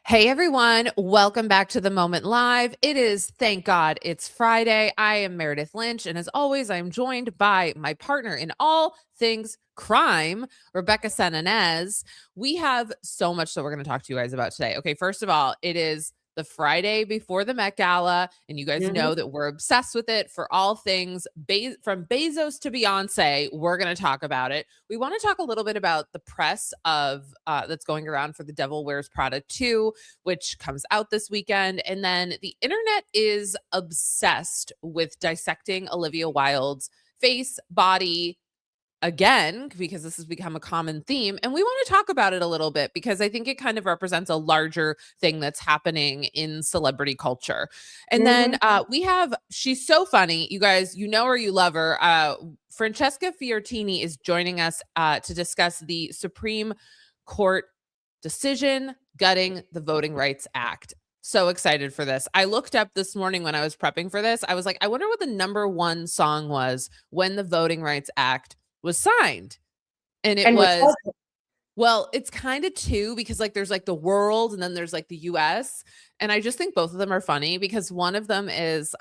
Hey everyone, welcome back to The Moment Live. It is, thank God, it's Friday. I am Meredith Lynch, and as always, I am joined by my partner in all things crime, Rebecca Sananès. We have so much that we're going to talk to you guys about today. Okay, first of all, it is the Friday before the Met Gala, and you guys know that we're obsessed with it for all things from Bezos to Beyoncé. We're going to talk about it. We want to talk a little bit about the press of that's going around for The Devil Wears Prada 2, which comes out this weekend. And then the internet is obsessed with dissecting Olivia Wilde's face, body, again, because this has become a common theme. And we want to talk about it a little bit because I think it kind of represents a larger thing that's happening in celebrity culture. And then we have, she's so funny. You guys, you know her, you love her. Francesca Fiorentini is joining us to discuss the Supreme Court decision gutting the Voting Rights Act. So excited for this. I looked up this morning when I was prepping for this. I was like, I wonder what the #1 song was when the Voting Rights Act was signed. And it was, well, it's kind of two, because like there's like the world and then there's like the US. And I just think both of them are funny because one of them is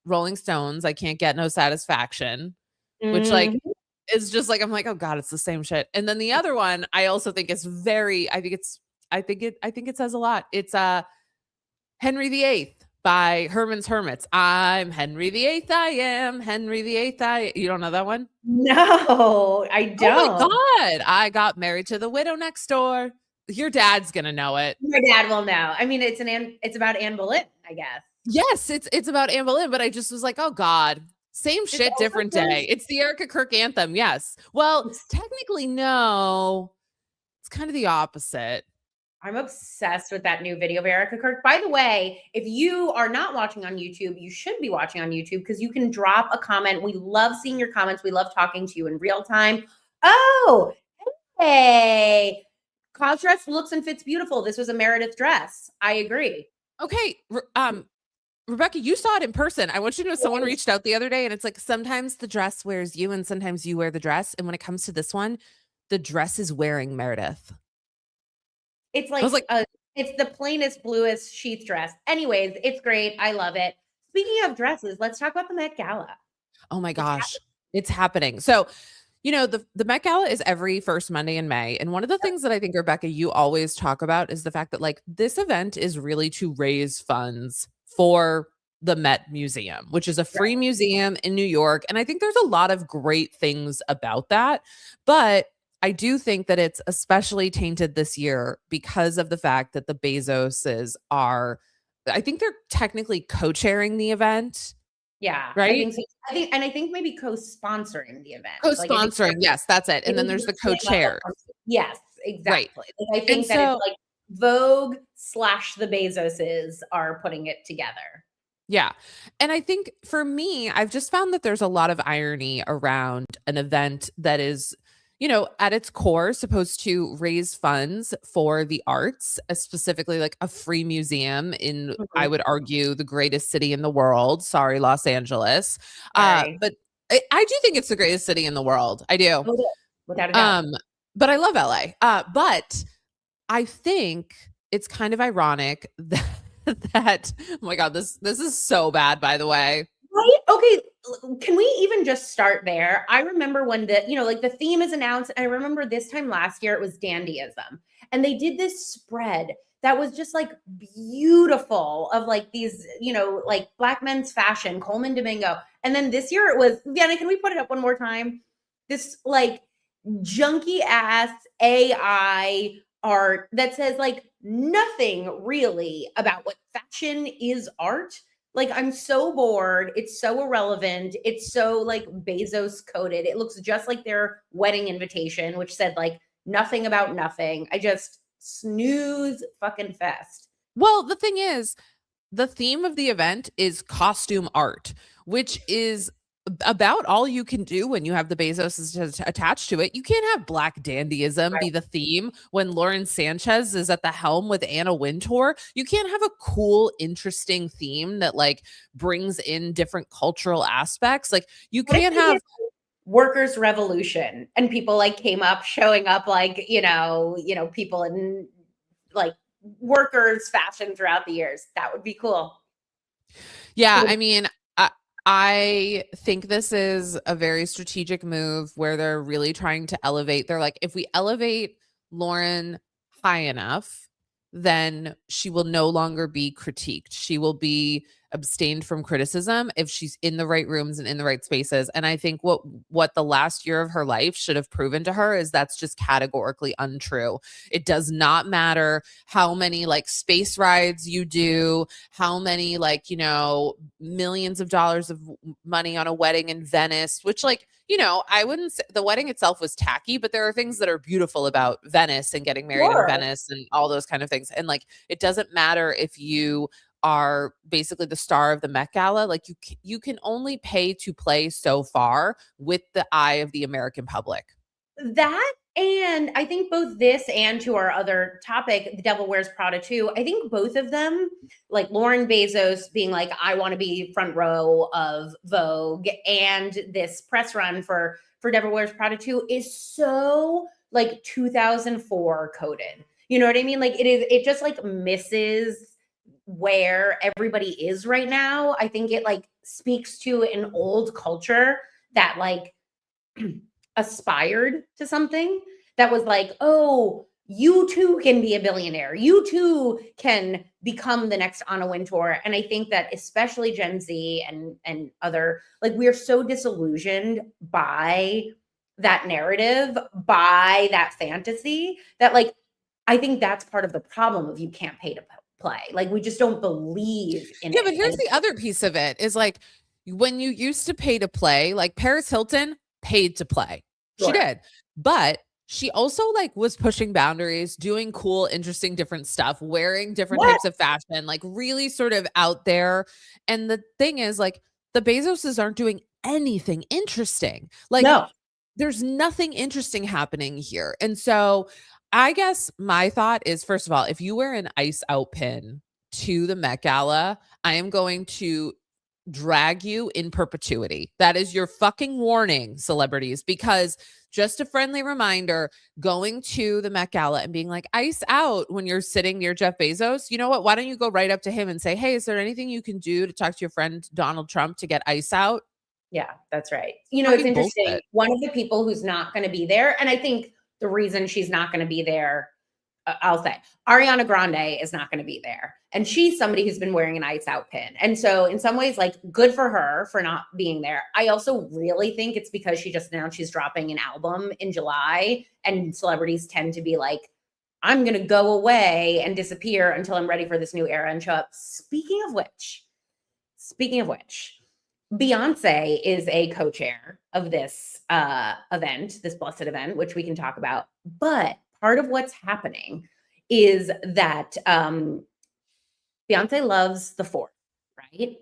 Rolling Stones, I Can't Get No Satisfaction, which like is just like, I'm like, oh God, it's the same shit. And then the other one I also think is very, I think it says a lot. It's Henry VIII by Herman's Hermits. I'm Henry VIII, I am Henry VIII. You don't know that one? No, I don't. Oh my God. I got married to the widow next door. Your dad's gonna know it. My dad will know. I mean, it's about Anne Boleyn, I guess. Yes, it's about Anne Boleyn, but I just was like, oh God, same shit, different day. It's the Erica Kirk anthem. Yes. Well, technically, no. It's kind of the opposite. I'm obsessed with that new video of Erica Kirk. By the way, if you are not watching on YouTube, you should be watching on YouTube because you can drop a comment. We love seeing your comments. We love talking to you in real time. Oh, hey. Cloud dress looks and fits beautiful. This was a Meredith dress. I agree. Okay. Rebecca, you saw it in person. I want you to know someone reached out the other day and it's like, sometimes the dress wears you and sometimes you wear the dress. And when it comes to this one, the dress is wearing Meredith. It's like it's the plainest, bluest sheath dress. Anyways, it's great. I love it. Speaking of dresses, let's talk about the Met Gala. Oh my gosh, it's happening. So, you know, the Met Gala is every first Monday in May. And one of the things that I think, Rebecca, you always talk about is the fact that like this event is really to raise funds for the Met Museum, which is a free museum in New York. And I think there's a lot of great things about that. But I do think that it's especially tainted this year because of the fact that the Bezoses are, I think they're technically co-chairing the event. Yeah. Right. I think maybe co-sponsoring the event. Co-sponsoring. Like, yes, that's it. And then there's the co-chairs. Yes, exactly. Right. Like, I think that it's like Vogue / the Bezoses are putting it together. Yeah. And I think for me, I've just found that there's a lot of irony around an event that is, you know, at its core, supposed to raise funds for the arts, specifically like a free museum in, I would argue, the greatest city in the world. Sorry, Los Angeles. But I do think it's the greatest city in the world. I do. Without a doubt. But I love LA. But I think it's kind of ironic that oh my God, this is so bad, by the way. Right? Okay. Can we even just start there? I remember when the theme is announced. And I remember this time last year, it was dandyism. And they did this spread that was just like beautiful of like these, like Black men's fashion, Coleman Domingo. And then this year it was, Vienna, can we put it up one more time? This like junky ass AI art that says like nothing really about what fashion is art. Like, I'm so bored. It's so irrelevant. It's so like Bezos coded. It looks just like their wedding invitation, which said like nothing about nothing. I just snooze fucking fest. Well, the thing is, the theme of the event is costume art, which is about all you can do when you have the Bezos attached to it. You can't have Black dandyism be the theme when Lauren Sanchez is at the helm with Anna Wintour. You can't have a cool, interesting theme that like brings in different cultural aspects. Like you can't have workers' revolution and people like showing up like, people in like workers fashion throughout the years. That would be cool. Yeah, I mean, I think this is a very strategic move where they're really trying to elevate. They're like, if we elevate Lauren high enough, then she will no longer be critiqued. She will be abstained from criticism if she's in the right rooms and in the right spaces. And I think what the last year of her life should have proven to her is that's just categorically untrue. It does not matter how many like space rides you do, how many like, you know, millions of dollars of money on a wedding in Venice, which like, you know, I wouldn't say the wedding itself was tacky, but there are things that are beautiful about Venice and getting married in Venice and all those kind of things. And like, it doesn't matter if you are basically the star of the Met Gala. Like you can only pay to play so far with the eye of the American public. That, and I think both this and to our other topic, The Devil Wears Prada too, I think both of them, like Lauren Bezos being like, I want to be front row of Vogue, and this press run for Devil Wears Prada 2 is so like 2004 coded. You know what I mean? Like it just like misses where everybody is right now. I think it like speaks to an old culture that like aspired to something that was like, oh, you too can be a billionaire. You too can become the next Anna Wintour. And I think that especially Gen Z and other, like we're so disillusioned by that narrative, by that fantasy that like, I think that's part of the problem of you can't pay to play. Like we just don't believe in it. Yeah, but here's the other piece of it is like when you used to pay to play, like Paris Hilton paid to play. She did. But she also like was pushing boundaries, doing cool, interesting, different stuff, wearing different types of fashion, like really sort of out there. And the thing is like the Bezoses aren't doing anything interesting. Like there's nothing interesting happening here. And so I guess my thought is, first of all, if you wear an ice out pin to the Met Gala, I am going to drag you in perpetuity. That is your fucking warning, celebrities, because just a friendly reminder, going to the Met Gala and being like, ice out when you're sitting near Jeff Bezos, you know what? Why don't you go right up to him and say, hey, is there anything you can do to talk to your friend Donald Trump to get ice out? Yeah, that's right. You know, it's interesting. Bullshit. One of the people who's not going to be there, and I think the reason she's not going to be there, I'll say Ariana Grande is not going to be there. And she's somebody who's been wearing an ice out pin. And so in some ways, like good for her for not being there. I also really think it's because she just announced she's dropping an album in July, and celebrities tend to be like, I'm going to go away and disappear until I'm ready for this new era and show up. Speaking of which, Beyoncé is a co-chair of this event, this blessed event, which we can talk about. But part of what's happening is that Beyoncé loves the Fourth, right?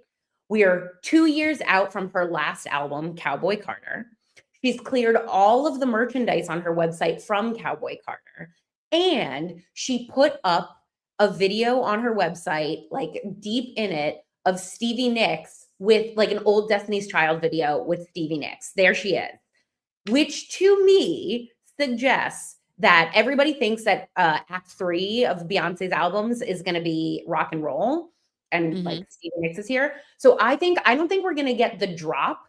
We are 2 years out from her last album, Cowboy Carter. She's cleared all of the merchandise on her website from Cowboy Carter. And she put up a video on her website, like deep in it, of Stevie Nicks with like an old Destiny's Child video with Stevie Nicks. There she is, which to me suggests that everybody thinks that Act 3 of Beyonce's albums is going to be rock and roll, and like Stevie Nicks is here. So I don't think we're going to get the drop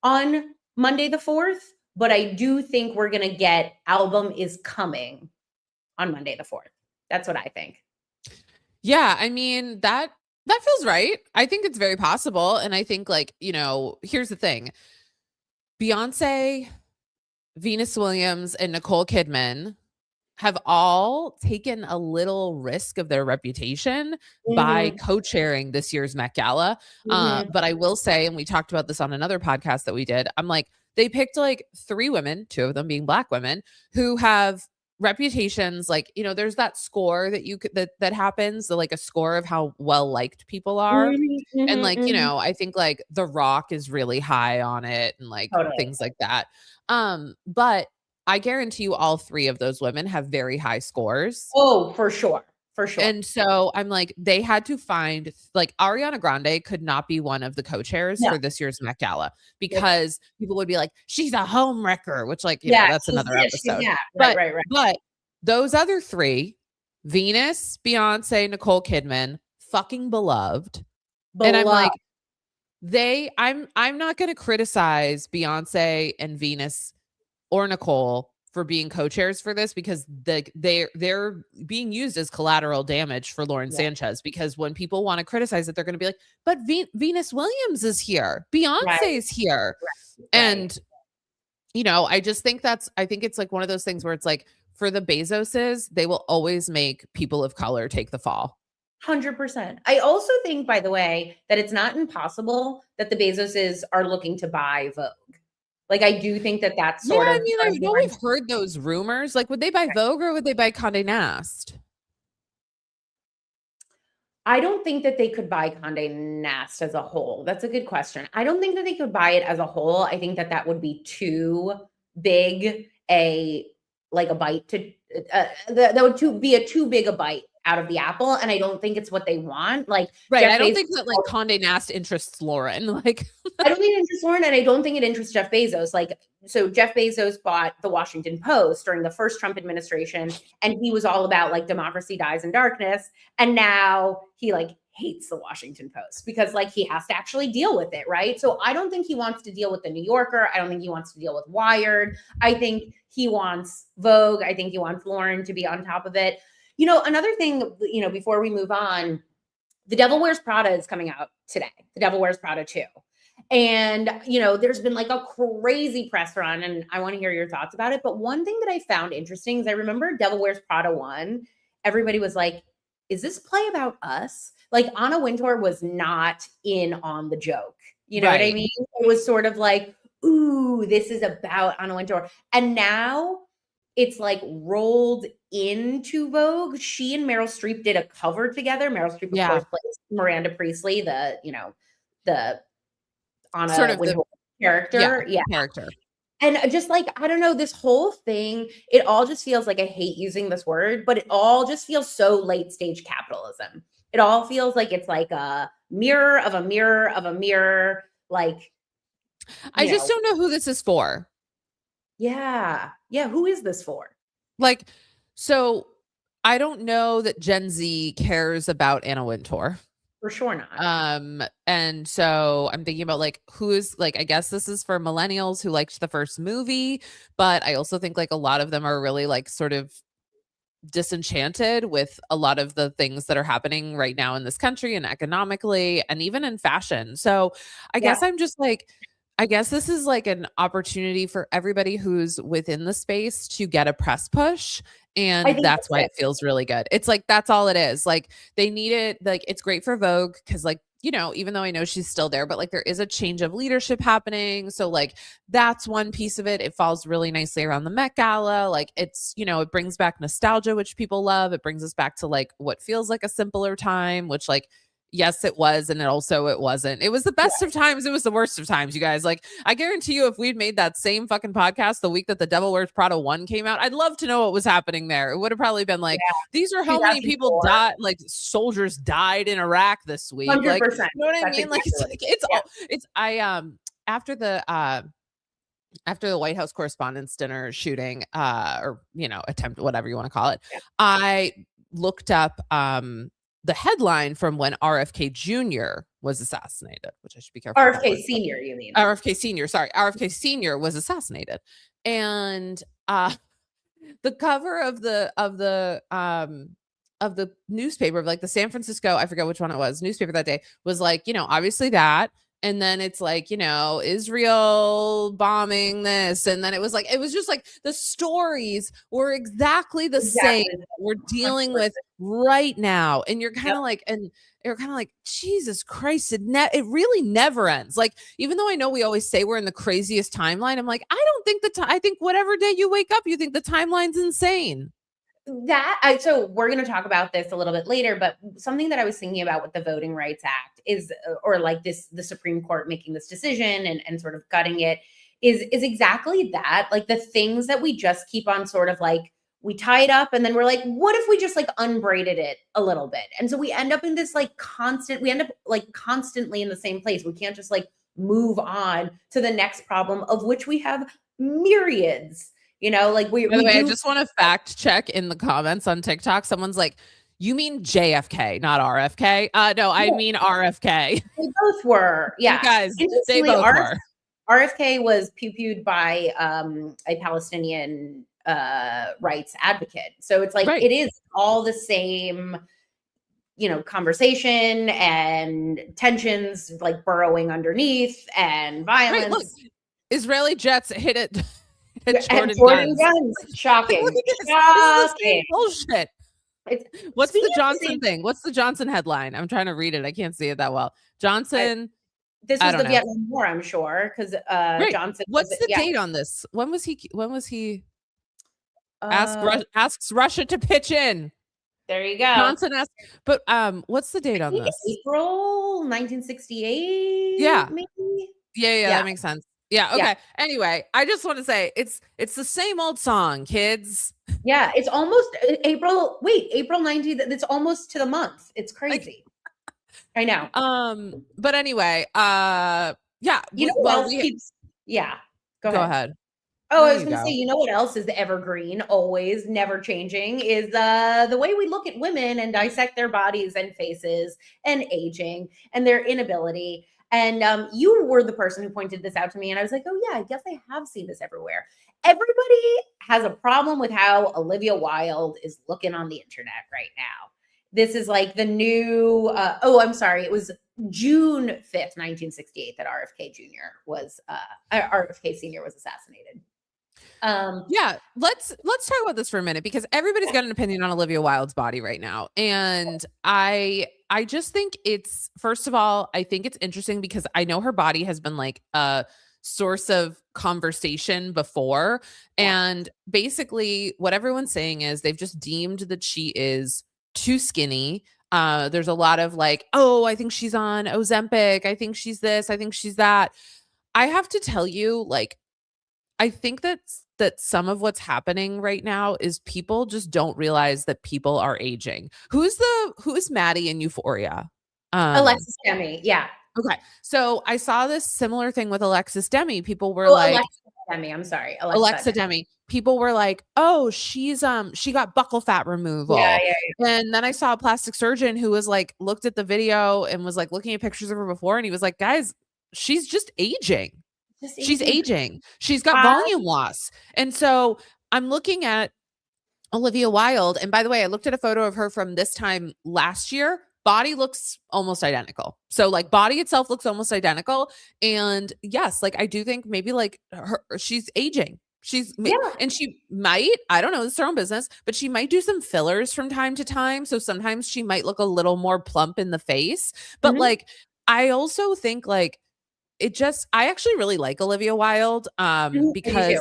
on Monday the 4th, but I do think we're going to get album is coming on Monday the 4th. That's what I think. Yeah, I mean, that feels right. I think it's very possible. And I think like, you know, here's the thing. Beyonce, Venus Williams, and Nicole Kidman have all taken a little risk of their reputation by co-chairing this year's Met Gala. But I will say, and we talked about this on another podcast that we did, I'm like, they picked like 3 women, 2 of them being Black women, who have reputations. Like, you know, there's that score that that happens, like a score of how well liked people are. And like, you know, I think like The Rock is really high on it and like things like that. But I guarantee you all 3 of those women have very high scores. Oh, for sure. For sure. And so I'm like, they had to find, like, Ariana Grande could not be one of the co-chairs for this year's Met Gala because people would be like, she's a home wrecker, which like, you know, that's another episode. Right. But those other 3 Venus, Beyonce, Nicole Kidman, fucking beloved. And I'm Beloved. like, I'm not going to criticize Beyonce and Venus or Nicole for being co-chairs for this, because they're being used as collateral damage for Lauren Sanchez, because when people want to criticize it, they're going to be like, but Venus Williams is here, Beyonce is here. Right. And I just think I think it's like one of those things where it's like, for the Bezoses, they will always make people of color take the fall. 100%. I also think, by the way, that it's not impossible that the Bezoses are looking to buy Vogue. Like, I do think that that's sort of. I mean, I know we've heard those rumors. Like, would they buy Vogue or would they buy Condé Nast? I don't think that they could buy Condé Nast as a whole. That's a good question. I don't think that they could buy it as a whole. I think that would be too big a bite to that would be a too big a bite out of the apple, and I don't think it's what they want. Like, right, I don't think that like Condé Nast interests Lauren. Like, I don't think it interests Lauren, and I don't think it interests Jeff Bezos. Like, so Jeff Bezos bought the Washington Post during the first Trump administration, and he was all about like democracy dies in darkness, and now he like hates the Washington Post because like he has to actually deal with it, right? So I don't think he wants to deal with the New Yorker. I don't think he wants to deal with Wired. I think he wants Vogue. I think he wants Lauren to be on top of it. Another thing, before we move on, The Devil Wears Prada is coming out today. The Devil Wears Prada 2. And, there's been like a crazy press run, and I want to hear your thoughts about it. But one thing that I found interesting is I remember Devil Wears Prada 1, everybody was like, is this play about us? Like, Anna Wintour was not in on the joke. You know what I mean? It was sort of like, ooh, this is about Anna Wintour. And now it's like rolled into Vogue. She and Meryl Streep did a cover together. Meryl Streep, of course, plays Miranda Priestley, the Anna sort of Wintour character. Yeah, character. And just like, I don't know, this whole thing, it all just feels like, I hate using this word, but it all just feels so late stage capitalism. It all feels like it's like a mirror of a mirror of a mirror. Like, I just don't know who this is for. Yeah. Yeah. Who is this for? Like, so I don't know that Gen Z cares about Anna Wintour. For sure not. And so I'm thinking about like, who is like, I guess this is for millennials who liked the first movie, but I also think like a lot of them are really like sort of disenchanted with a lot of the things that are happening right now in this country and economically and even in fashion. So I guess I'm just like, I guess this is like an opportunity for everybody who's within the space to get a press push. And that's why it feels really good. It's like, that's all it is. Like, they need it. Like, it's great for Vogue because like, even though I know she's still there, but like there is a change of leadership happening. So like, that's one piece of it. It falls really nicely around the Met Gala. Like, it's, it brings back nostalgia, which people love. It brings us back to like what feels like a simpler time, which like, yes, it was. And it wasn't. It was the best of times. It was the worst of times, you guys. Like, I guarantee you, if we'd made that same fucking podcast the week that The Devil Wears Prada 1 came out, I'd love to know what was happening there. It would have probably been like, these are how many people died, like soldiers died in Iraq this week. 100%. Like, you know what I mean? Like, after the White House Correspondents' Dinner shooting, or, attempt, whatever you want to call it, I looked up, the headline from when RFK Jr. was assassinated, which I should be careful. RFK Sr., you mean? RFK Sr. Sorry. RFK Sr. was assassinated. And the cover of the newspaper, of like the San Francisco, I forget which one it was, newspaper that day, was like, obviously that. And then it's like, Israel bombing this. And then it was just like the stories were exactly the same we're dealing 100%. With right now. And you're kind of like, Jesus Christ, it really never ends. Like, even though I know we always say we're in the craziest timeline, I'm like, I don't think I think whatever day you wake up, you think the timeline's insane. So we're going to talk about this a little bit later, but something that I was thinking about with the Voting Rights Act is, or like the Supreme Court making this decision and sort of gutting it is exactly that. Like, the things that we just keep on sort of like, we tie it up and then we're like, what if we just like unbraided it a little bit? And so we end up in this like constantly in the same place. We can't just like move on to the next problem, of which we have myriads. You know, like By the we way, I do. just want to fact check in the comments on TikTok. Someone's like, you mean JFK, not RFK? No, I mean RFK. They both were. You Yeah. guys, they Interestingly, both were. RFK was pew-pewed by a Palestinian rights advocate. So it's like Right. it is all the same, you know, conversation and tensions like burrowing underneath and violence. Right, look, Israeli jets hit it. And Jordan Jordan guns. guns. Shocking. Look at this. This is the same Shocking. bullshit. What's the Speaking of Johnson thing? What's the Johnson headline? I'm trying to read it. I can't see it that well. Johnson. This I was don't the know. Vietnam War, I'm sure, because Right. Johnson. What's the date on this? When was he Uh, asks Russia to pitch in? There you go. Johnson asked, but what's the date on this? April 1968. Yeah. Maybe. Yeah, that makes sense. Yeah, okay. Yeah. Anyway, I just want to say it's the same old song, kids. Yeah, it's almost April 19th. It's almost to the month. It's crazy. I know. But anyway, yeah. You know what else keeps? Yeah. Go ahead. Oh, I was going to say, you know what else is evergreen, always, never changing, is the way we look at women and dissect their bodies and faces and aging and their inability. And you were the person who pointed this out to me, and I was like, oh yeah, I guess I have seen this everywhere. Everybody has a problem with how Olivia Wilde is looking on the internet right now. This is like the new, I'm sorry, it was June 5th, 1968 that RFK Sr. was assassinated. Yeah, let's talk about this for a minute, because everybody's got an opinion on Olivia Wilde's body right now. And I just think it's, first of all, I think it's interesting because I know her body has been like a source of conversation before. And basically what everyone's saying is they've just deemed that she is too skinny. There's a lot of like, oh, I think she's on Ozempic. I think she's this. I think she's that. I have to tell you, like, I think that some of what's happening right now is people just don't realize that people are aging. Who is Maddie in Euphoria? Alexis Demi. Yeah. Okay. So I saw this similar thing with Alexis Demi. People were Alexa Demi. I'm sorry. Alexa Demi. People were like, oh, she's she got buccal fat removal. Yeah. And then I saw a plastic surgeon who was like, looked at the video and was like looking at pictures of her before, and he was like, guys, she's just aging. She's aging. She's got volume loss. And so I'm looking at Olivia Wilde. And by the way, I looked at a photo of her from this time last year. Body looks almost identical. So like body itself looks almost identical. And yes, like I do think maybe like she's aging. And she might, I don't know, it's her own business, but she might do some fillers from time to time. So sometimes she might look a little more plump in the face. But like, I also think like, I actually really like Olivia Wilde because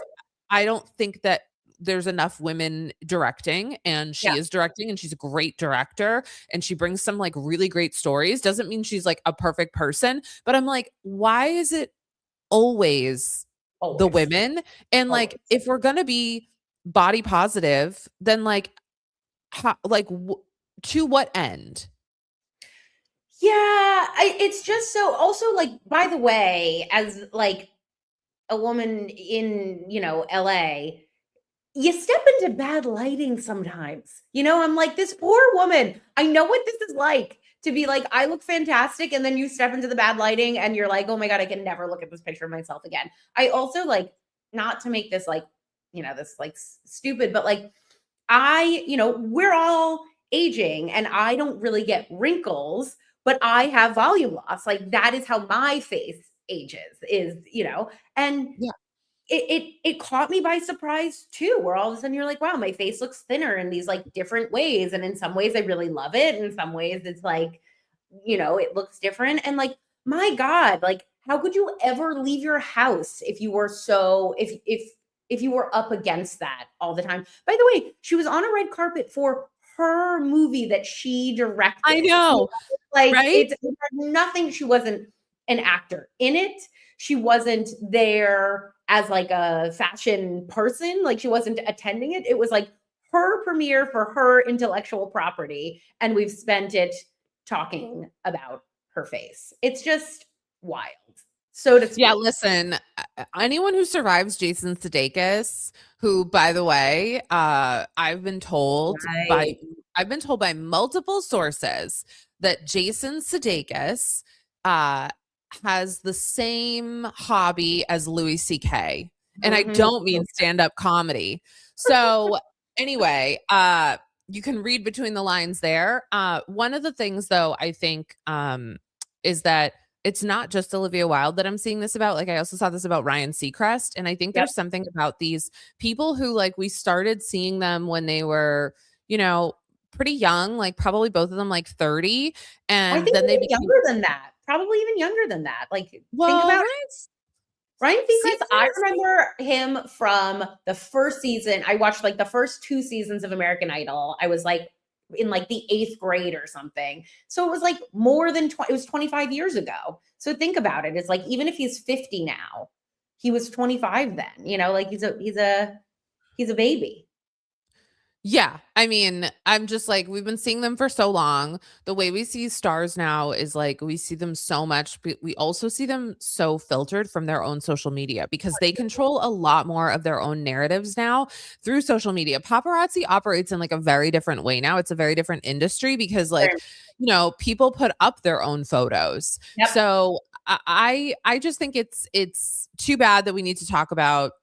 I don't think that there's enough women directing, and she is directing, and she's a great director, and she brings some like really great stories. Doesn't mean she's like a perfect person, but I'm like, why is it always the women? And like, if we're going to be body positive, then like, to what end? Yeah, it's just so, also like, by the way, as like a woman in, you know, LA, you step into bad lighting sometimes. You know, I'm like, this poor woman, I know what this is like to be like, I look fantastic, and then you step into the bad lighting and you're like, oh my God, I can never look at this picture of myself again. I also like, not to make this like, you know, this like stupid, but like, you know, we're all aging and I don't really get wrinkles, but I have volume loss. Like that is how my face ages, is, you know, and it caught me by surprise too, where all of a sudden you're like, wow, my face looks thinner in these like different ways. And in some ways I really love it. And in some ways it's like, you know, it looks different. And like, my God, like, how could you ever leave your house if you were if you were up against that all the time? By the way, she was on a red carpet for her movie that she directed. I know. Like, right? it had nothing. She wasn't an actor in it. She wasn't there as like a fashion person. Like she wasn't attending it. It was like her premiere for her intellectual property. And we've spent it talking about her face. It's just wild. so to speak. Yeah, listen, anyone who survives Jason Sudeikis, who, by the way, I've been told Right. by multiple sources that Jason Sudeikis has the same hobby as Louis C.K. And I Mhm. don't mean stand-up comedy. So anyway, you can read between the lines there. One of the things, though, I think is that it's not just Olivia Wilde that I'm seeing this about. Like, I also saw this about Ryan Seacrest. And I think Yep. there's something about these people who, like, we started seeing them when they were, pretty young, like probably both of them like 30. I And think then they even became, younger than that. Probably even younger than that. Like, think well, about Ryan Seacrest. I Seacrest, remember him from the first season. I watched like the first 2 seasons of American Idol. I was like in like the 8th grade or something. So it was like more than it was 25 years ago. So think about it. It's like even if he's 50 now, he was 25 then. Like he's a baby. yeah. I mean, I'm just like, we've been seeing them for so long. The way we see stars now is like we see them so much, but we also see them so filtered from their own social media because they control a lot more of their own narratives now through social media. Paparazzi operates in like a very different way now. It's a very different industry because like, people put up their own photos. Yep. So I just think it's too bad that we need to talk about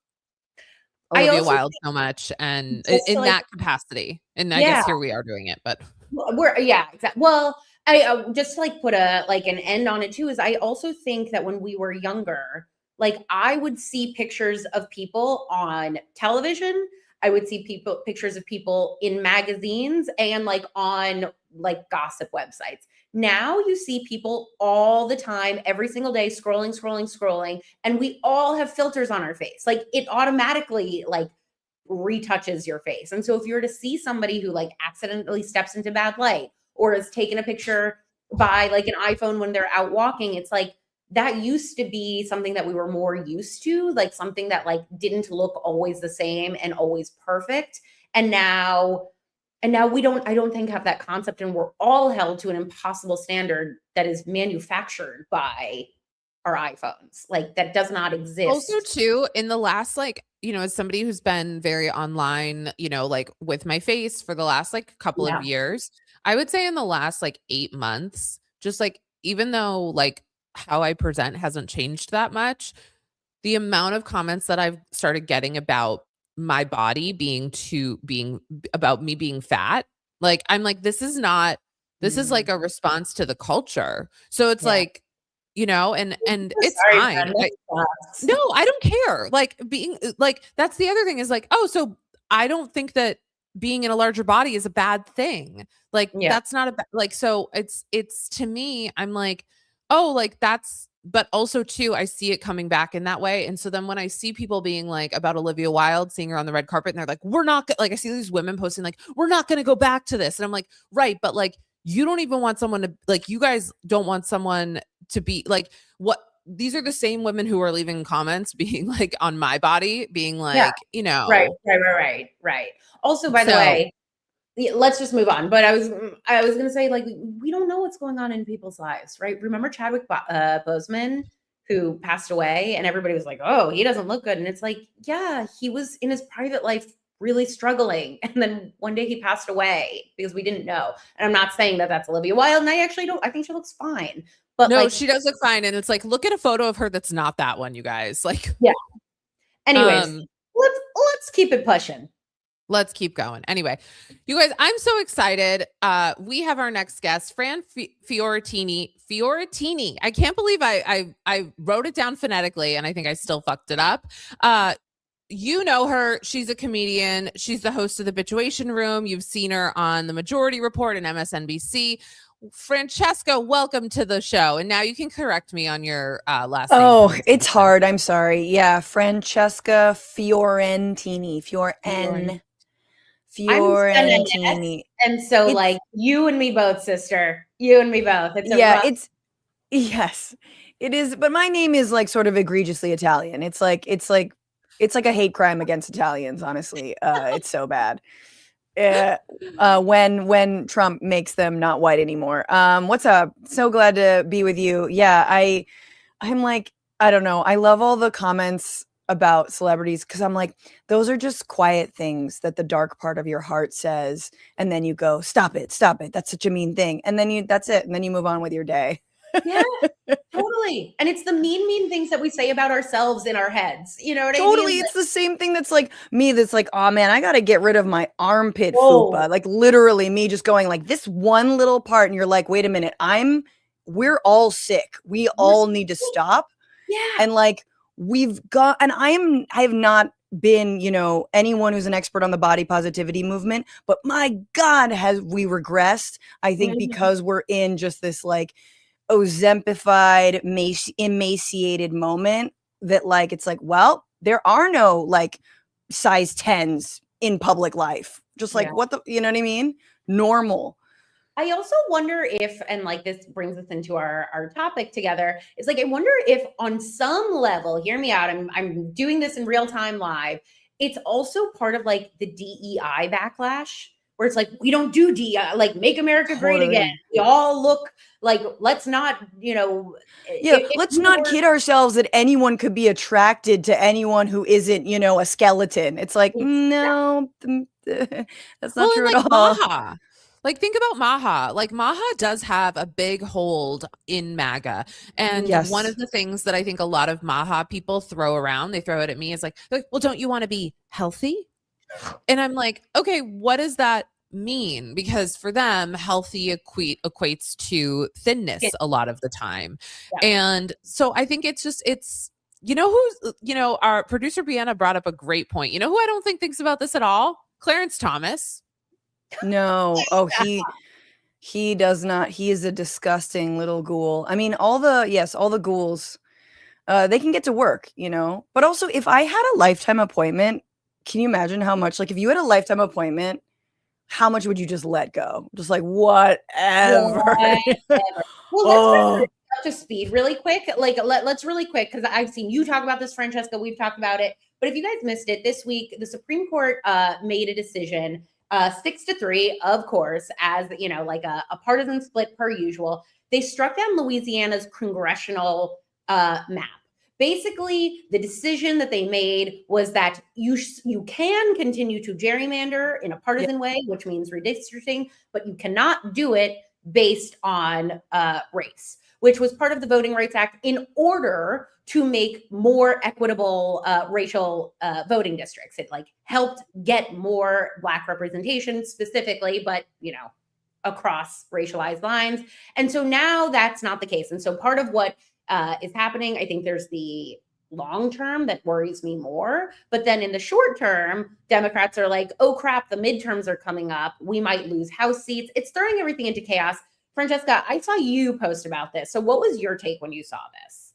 Olivia Wilde so much and in that capacity. And I guess here we are doing it, but exactly. Well, I just to like put an end on it too is I also think that when we were younger, like I would see pictures of people on television. I would see pictures of people in magazines and like on like gossip websites. Now you see people all the time, every single day, scrolling, and we all have filters on our face. Like it automatically like retouches your face. And so if you were to see somebody who like accidentally steps into bad light or is taken a picture by like an iPhone when they're out walking, it's like that used to be something that we were more used to, like something that like didn't look always the same and always perfect. And now I don't think have that concept, and we're all held to an impossible standard that is manufactured by our iPhones. Like that does not exist. also too, in the last like, as somebody who's been very online, like with my face for the last like couple of years, I would say in the last like 8 months, just like even though like how I present hasn't changed that much, the amount of comments that I've started getting about my body being about me being fat, like I'm like, this is like a response to the culture. So it's like, and it's fine. No, I don't care. Like being like, that's the other thing is like, oh, so I don't think that being in a larger body is a bad thing. Like that's not a like, so it's to me, I'm like, oh, like that's, but also too, I see it coming back in that way. And so then when I see people being like about Olivia Wilde, seeing her on the red carpet and they're like, we're not like, I see these women posting like, we're not going to go back to this. And I'm like, right. But like, you don't even want someone to like, you guys don't want someone to be like, what? These are the same women who are leaving comments being like on my body, being like, Right. Also, by the way, let's just move on. But I was going to say, like, we don't know what's going on in people's lives, right? Remember Chadwick Boseman, who passed away, and everybody was like, "Oh, he doesn't look good," and it's like, yeah, he was in his private life really struggling, and then one day he passed away because we didn't know. And I'm not saying that that's Olivia Wilde, and I actually don't. I think she looks fine. But no, like, she does look fine, and it's like, look at a photo of her that's not that one, you guys. Like, yeah. Anyways, let's keep it pushing. Let's keep going. Anyway, you guys, I'm so excited. We have our next guest, Fiorentini. I can't believe I wrote it down phonetically, and I think I still fucked it up. You know her. She's a comedian. She's the host of the Bitchuation Room. You've seen her on The Majority Report and MSNBC. Francesca, welcome to the show. And now you can correct me on your last name. Oh, it's hard. I'm sorry. Yeah, Francesca Fiorentini. Fiorentini. And so like you and me both, sister. You and me both. Yes, it is. But my name is like sort of egregiously Italian. It's like a hate crime against Italians, honestly. It's so bad. When Trump makes them not white anymore. What's up? So glad to be with you. Yeah, I'm like, I don't know. I love all the comments about celebrities because I'm like, those are just quiet things that the dark part of your heart says. And then you go, stop it. That's such a mean thing. And then that's it. And then you move on with your day. Yeah, totally. And it's the mean things that we say about ourselves in our heads. You know what I mean? Totally. It's the same thing that's like me that's like, oh man, I got to get rid of my armpit Whoa. fupa. Like literally me just going like this one little part. And you're like, wait a minute, we're all sick. We all need to stop. Yeah. And like we've got, and I have not been, anyone who's an expert on the body positivity movement, but my God, has we regressed? I think because we're in just this like ozempified, emaciated moment that like, it's like, well, there are no like size 10s in public life. Just like what you know what I mean? Normal. I also wonder if, and like this brings us into our topic together, is like, I wonder if on some level, hear me out, I'm doing this in real time live, it's also part of like the DEI backlash, where it's like, we don't do DEI, like make America great again. We all look like, let's not, let's not kid ourselves that anyone could be attracted to anyone who isn't, a skeleton. It's like, no, that's not true at all. Maha. Like, think about Maha. Like, Maha does have a big hold in MAGA. And one of the things that I think a lot of Maha people throw around, they throw it at me, is like, well, don't you want to be healthy? And I'm like, okay, what does that mean? Because for them, healthy equates to thinness a lot of the time. Yeah. And so I think it's our producer Brianna brought up a great point. You know who I don't think thinks about this at all? Clarence Thomas. No. Oh, he does not. He is a disgusting little ghoul. I mean, all the ghouls, they can get to work, but also if I had a lifetime appointment, can you imagine how much, like if you had a lifetime appointment, how much would you just let go? Just like whatever. Well, let's up to speed really quick. Like let's really quick, because I've seen you talk about this, Francesca. We've talked about it. But if you guys missed it, this week, the Supreme Court made a decision 6-3, of course, as like a partisan split per usual. They struck down Louisiana's congressional map. Basically, the decision that they made was that you can continue to gerrymander in a partisan way, which means redistricting, but you cannot do it based on race, which was part of the Voting Rights Act in order to make more equitable racial voting districts. It like helped get more Black representation specifically, but across racialized lines. And so now that's not the case. And so part of what is happening, I think there's the long term that worries me more. But then in the short term, Democrats are like, oh crap, the midterms are coming up. We might lose House seats. It's throwing everything into chaos. Francesca, I saw you post about this. So what was your take when you saw this?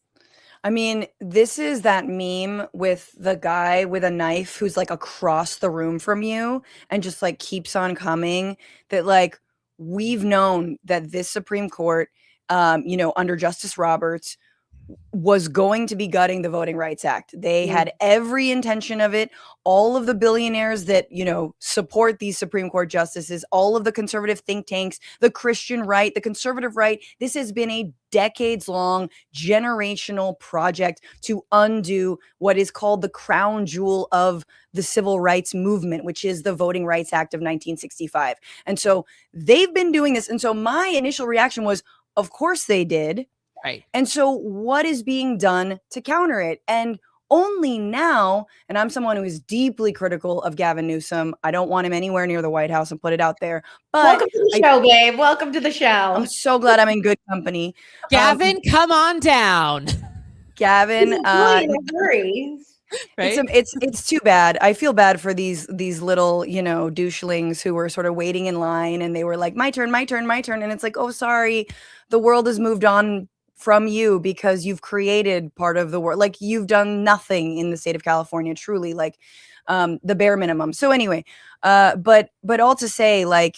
I mean, this is that meme with the guy with a knife who's like across the room from you and just like keeps on coming, that like we've known that this Supreme Court, under Justice Roberts, was going to be gutting the Voting Rights Act. They had every intention of it. All of the billionaires that, support these Supreme Court justices, all of the conservative think tanks, the Christian right, the conservative right, this has been a decades-long generational project to undo what is called the crown jewel of the civil rights movement, which is the Voting Rights Act of 1965. And so they've been doing this. And so my initial reaction was, of course they did. Right. And so what is being done to counter it? And only now, and I'm someone who is deeply critical of Gavin Newsom. I don't want him anywhere near the White House and put it out there. But welcome to the show, babe. Welcome to the show. I'm so glad I'm in good company. Gavin, come on down. Gavin, hurry. Right? It's too bad. I feel bad for these little, douchelings who were sort of waiting in line and they were like, my turn. And it's like, oh, sorry, the world has moved on from you because you've created part of the world. Like you've done nothing in the state of California, truly, like the bare minimum. So anyway, but all to say, like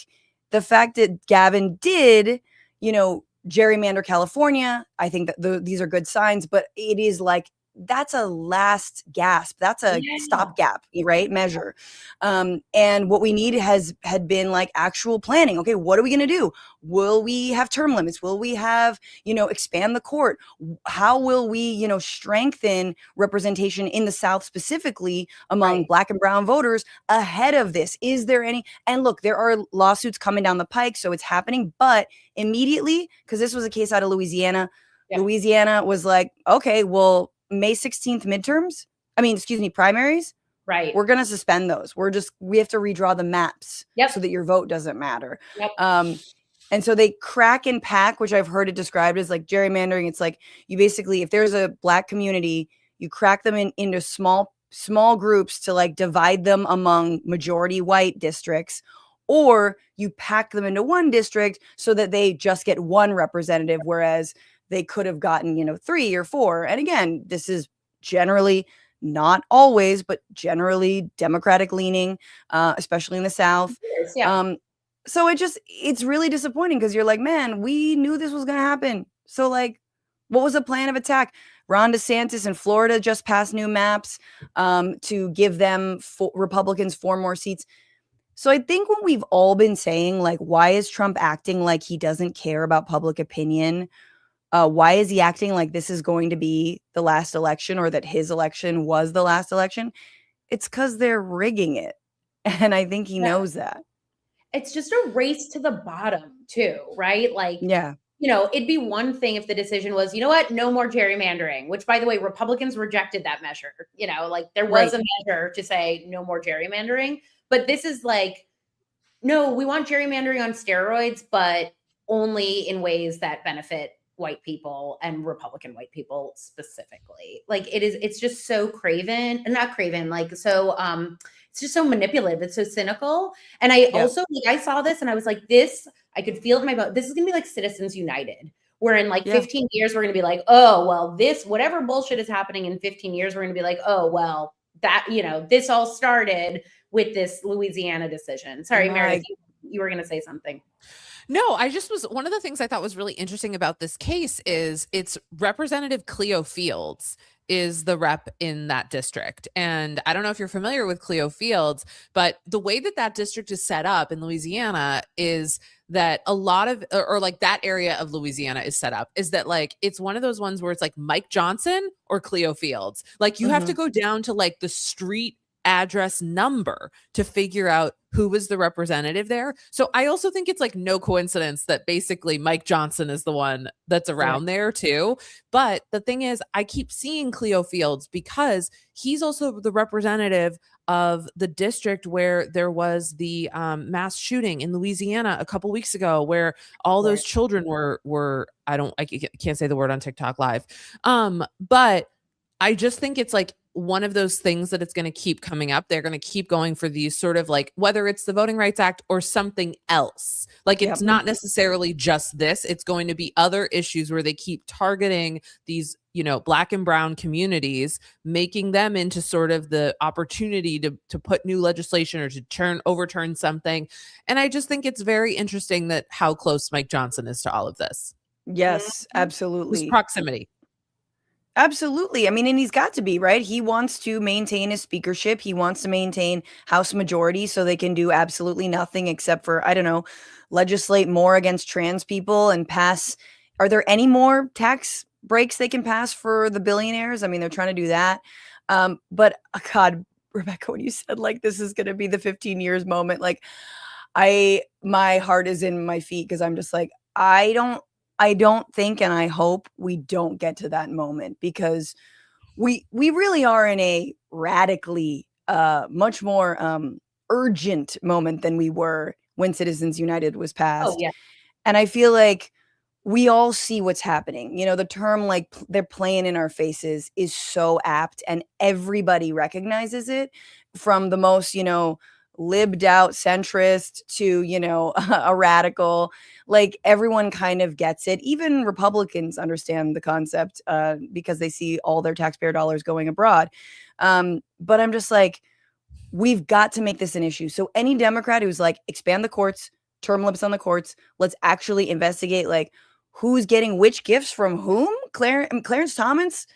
the fact that Gavin did, gerrymander California, I think that these are good signs, but it is like that's a last gasp. That's a stopgap, right? Measure. And what we need had been like actual planning. Okay, what are we going to do? Will we have term limits? Will we have, expand the court? How will we, strengthen representation in the South specifically among Black and brown voters ahead of this? Is there any? And look, there are lawsuits coming down the pike, so it's happening. But immediately, because this was a case out of Louisiana, Louisiana was like, okay, well, May 16th primaries. Right. We're going to suspend those. We have to redraw the maps so that your vote doesn't matter. Yep. And so they crack and pack, which I've heard it described as like gerrymandering. It's like you basically, if there's a Black community, you crack them into small groups to like divide them among majority white districts, or you pack them into one district so that they just get one representative, whereas they could have gotten, 3 or 4. And again, this is generally, not always, but generally Democratic leaning, especially in the South. Yeah. So it's really disappointing because you're like, man, we knew this was going to happen. So like, what was the plan of attack? Ron DeSantis in Florida just passed new maps to give them Republicans 4 more seats. So I think what we've all been saying, like, why is Trump acting like he doesn't care about public opinion? Why is he acting like this is going to be the last election, or that his election was the last election? It's because they're rigging it. And I think he knows that. It's just a race to the bottom too, right? Like, it'd be one thing if the decision was, no more gerrymandering, which, by the way, Republicans rejected that measure. There was a measure to say no more gerrymandering. But this is like, no, we want gerrymandering on steroids, but only in ways that benefit white people and Republican white people specifically. Like it's just so craven, it's just so manipulative. It's so cynical. And I also, I saw this and I was like, I could feel it in my boat. This is going to be like Citizens United, where in 15 years, we're going to be like, oh, well, whatever bullshit is happening in 15 years, we're going to be like, oh, well, that, this all started with this Louisiana decision. Sorry, Meredith, you were going to say something. No, one of the things I thought was really interesting about this case is it's Representative Cleo Fields is the rep in that district. And I don't know if you're familiar with Cleo Fields, but the way that district is set up in Louisiana is that a lot of, or like that area of Louisiana is set up, is that like, it's one of those ones where it's like Mike Johnson or Cleo Fields. Like you have to go down to like the street address number to figure out who was the representative there. So I also think it's like no coincidence that basically Mike Johnson is the one that's around there too. But the thing is, I keep seeing Cleo Fields because he's also the representative of the district where there was the mass shooting in Louisiana a couple weeks ago, where all those children were I can't say the word on TikTok live. But I just think it's like one of those things that it's going to keep coming up. They're going to keep going for these sort of like, whether it's the Voting Rights Act or something else. Like it's not necessarily just this. It's going to be other issues where they keep targeting these, Black and brown communities, making them into sort of the opportunity to put new legislation or to overturn something. And I just think it's very interesting that how close Mike Johnson is to all of this. Yes, absolutely. His proximity. Absolutely. I mean, and he's got to be, right? He wants to maintain his speakership. He wants to maintain House majority so they can do absolutely nothing except for, I don't know, legislate more against trans people and pass. Are there any more tax breaks they can pass for the billionaires? I mean, they're trying to do that. But God, Rebecca, when you said like, this is going to be the 15 years moment, like my heart is in my feet because I'm just like, I don't think, and I hope we don't get to that moment, because we really are in a radically much more urgent moment than we were when Citizens United was passed. Oh, yeah. And I feel like we all see what's happening. The term like they're playing in our faces is so apt, and everybody recognizes it, from the most, libbed out centrist to, a radical. Like everyone kind of gets it. Even Republicans understand the concept because they see all their taxpayer dollars going abroad. But I'm just like, we've got to make this an issue. So any Democrat who's like, expand the courts, term limits on the courts, let's actually investigate like who's getting which gifts from whom. Clarence Thomas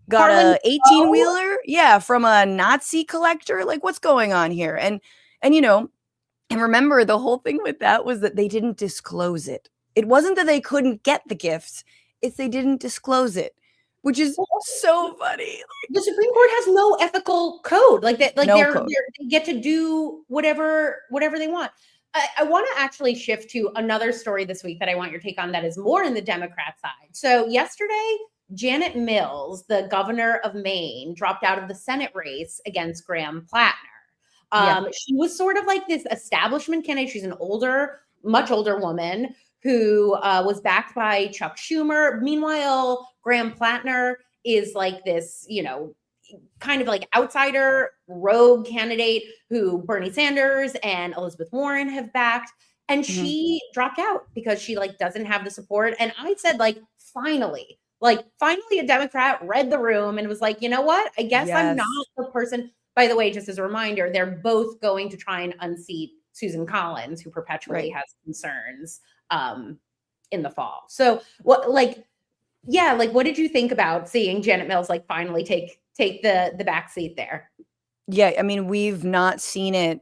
got Harlan a 18-wheeler, from a Nazi collector. Like, what's going on here? And and remember, the whole thing with that was that they didn't disclose it. It wasn't that they couldn't get the gifts; it's they didn't disclose it, which is so funny. The Supreme Court has no ethical code. Like that, like No code. they get to do whatever they want. I want to actually shift to another story this week that I want your take on that is more in the Democrat side. So yesterday, Janet Mills, the governor of Maine, dropped out of the Senate race against Graham Platner. She was sort of like this establishment candidate. She's an much older woman who was backed by Chuck Schumer. Meanwhile, Graham Platner is like this, kind of like outsider rogue candidate who Bernie Sanders and Elizabeth Warren have backed. And she dropped out because she doesn't have the support. And I said, finally a Democrat read the room and was like, you know what? I guess I'm not the person. By the way, just as a reminder, they're both going to try and unseat Susan Collins, who perpetually has concerns in the fall. So what did you think about seeing Janet Mills finally take the back seat there? Yeah, I mean, we've not seen it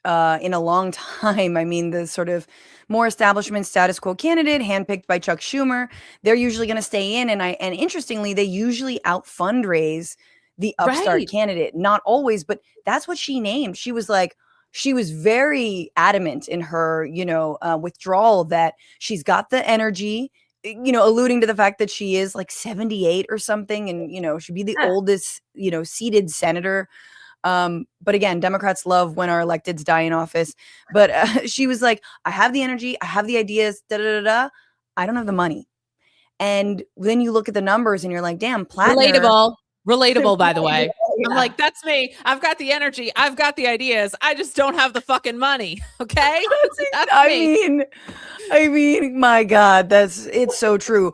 in a long time. I mean, the sort of more establishment status quo candidate handpicked by Chuck Schumer, they're usually going to stay in. And interestingly, they usually out fundraise the upstart candidate. Not always, but that's what she named. She was very adamant in her, withdrawal that she's got the energy, alluding to the fact that she is 78 or something and, should be the oldest, seated senator. But again, Democrats love when our electeds die in office. But she was like, I have the energy, I have the ideas, I don't have the money. And then you look at the numbers and you're like, damn, Platner. Relatable, by the way. Yeah. I'm like, that's me. I've got the energy. I've got the ideas. I just don't have the fucking money. Okay. I mean, my God, it's so true.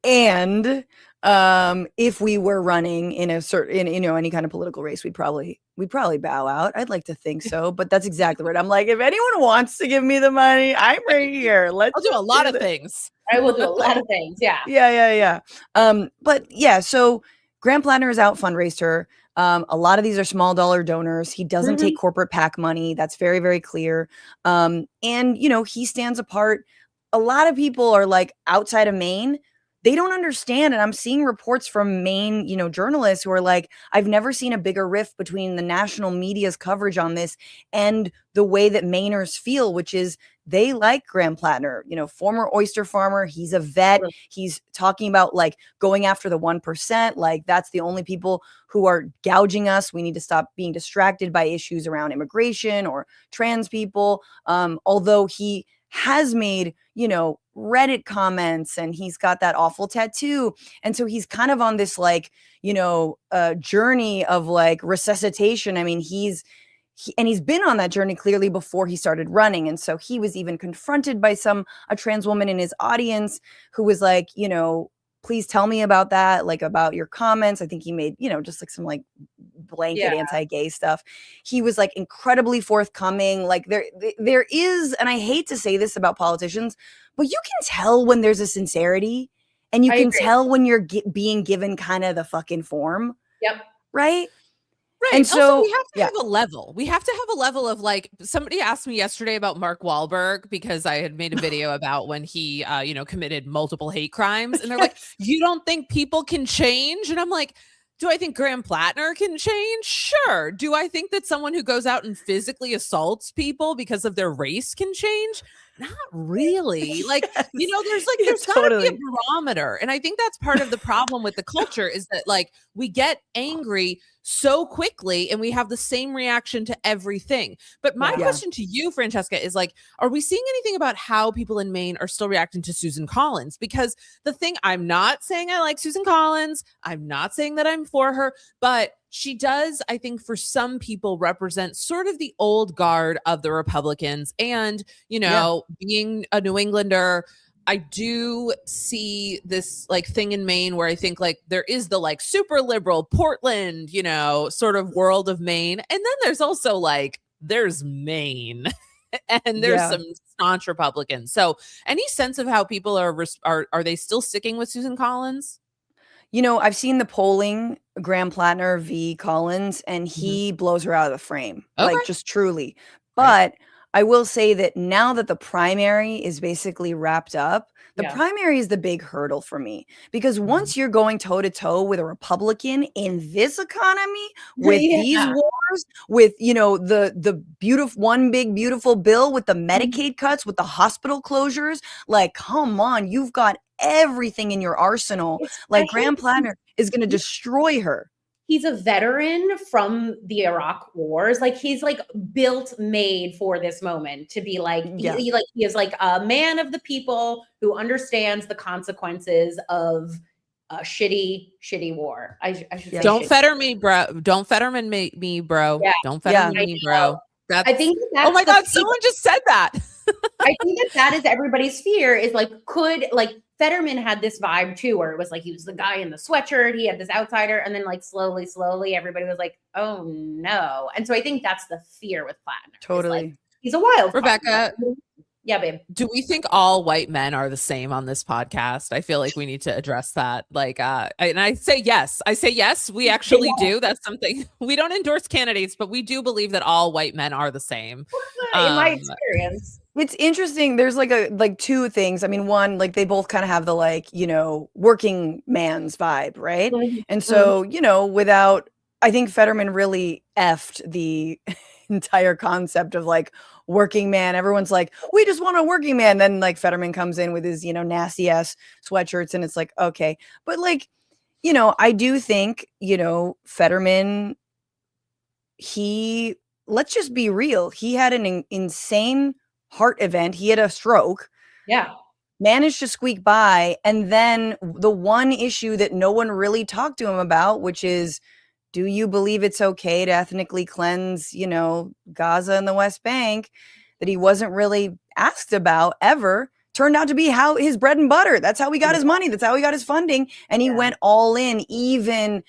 And if we were running in any kind of political race, we'd probably bow out. I'd like to think so, but that's exactly right. I'm like, if anyone wants to give me the money, I'm right here. I'll do a lot of things. I will do a lot of things. Yeah. Yeah. But yeah, so Graham Platner has out fundraised her. A lot of these are small dollar donors. He doesn't take corporate PAC money. That's very, very clear. And, he stands apart. A lot of people are outside of Maine. They don't understand. And I'm seeing reports from Maine, journalists who are like, I've never seen a bigger rift between the national media's coverage on this and the way that Mainers feel, which is they like Graham Platner, former oyster farmer. He's a vet. He's talking about going after the 1%. That's the only people who are gouging us. We need to stop being distracted by issues around immigration or trans people. Although he has made, Reddit comments and he's got that awful tattoo. And so he's kind of on this journey of resuscitation. I mean, he's been on that journey clearly before he started running. And so he was even confronted by a trans woman in his audience who was like, please tell me about that, about your comments. I think he made, just some blanket anti-gay stuff. He was incredibly forthcoming. There is, and I hate to say this about politicians, but you can tell when there's a sincerity and you can tell when you're being given kind of the fucking form. Yep. Right. Right. And so also, we have to have a level. We have to have a level of somebody asked me yesterday about Mark Wahlberg because I had made a video about when he, committed multiple hate crimes. And they're like, you don't think people can change? And I'm like, do I think Graham Platner can change? Sure. Do I think that someone who goes out and physically assaults people because of their race can change? Not really. There's gotta be a barometer. And I think that's part of the problem with the culture is that we get angry so quickly and we have the same reaction to everything. But my question to you, Francesca, is are we seeing anything about how people in Maine are still reacting to Susan Collins? Because I'm not saying I like Susan Collins. I'm not saying that I'm for her, but she does, I think, for some people represent sort of the old guard of the Republicans. And, being a New Englander, I do see this thing in Maine where I think there is the super liberal Portland, sort of world of Maine. And then there's also there's Maine and there's some staunch Republicans. So any sense of how people are they still sticking with Susan Collins? You know, I've seen the polling, Graham Platner v. Collins, and he blows her out of the frame, like Okay. just truly. Right. But I will say that now that the primary is basically wrapped up, the Yeah. primary is the big hurdle for me because once you're going toe to toe with a Republican in this economy, with these Yeah. wars, with the beautiful one big beautiful bill, with the Mm-hmm. Medicaid cuts, with the hospital closures, like come on, you've got everything in your arsenal. Like Graham Platner is going to destroy her. He's a veteran from the Iraq wars. Like he's like made for this moment to be like, Yeah. he is like a man of the people who understands the consequences of a shitty war. I should say Don't shitty. fetter me, bro. Don't Fetterman me, bro. Yeah. Don't fetter Yeah. me, bro. I think that's oh my the God, fear. someone just said that. I think that is everybody's fear is like, could like Fetterman had this vibe too, where it was like he was the guy in the sweatshirt, he had this outsider, and then like slowly, everybody was like, oh no. And so I think that's the fear with Platner. Totally. Like, he's a wild card. Rebecca, Yeah, babe. do we think all white men are the same on this podcast? I feel like we need to address that. Like, and I say yes. We actually do. That's something we don't endorse candidates, but we do believe that all white men are the same. In my experience. It's interesting. There's like two things. I mean, one, like they both kind of have the like, working man's vibe, right? And so, I think Fetterman really effed the entire concept of like working man. Everyone's like, we just want a working man. Then like Fetterman comes in with his, nasty ass sweatshirts and it's like, okay. But like, I do think, Fetterman, let's just be real. He had an insane heart event. He had a stroke. Yeah. Managed to squeak by. And then the one issue that no one really talked to him about, which is, do you believe it's okay to ethnically cleanse, Gaza and the West Bank, that he wasn't really asked about ever, turned out to be how his bread and butter. That's how he got his money. That's how he got his funding. And he went all in, even,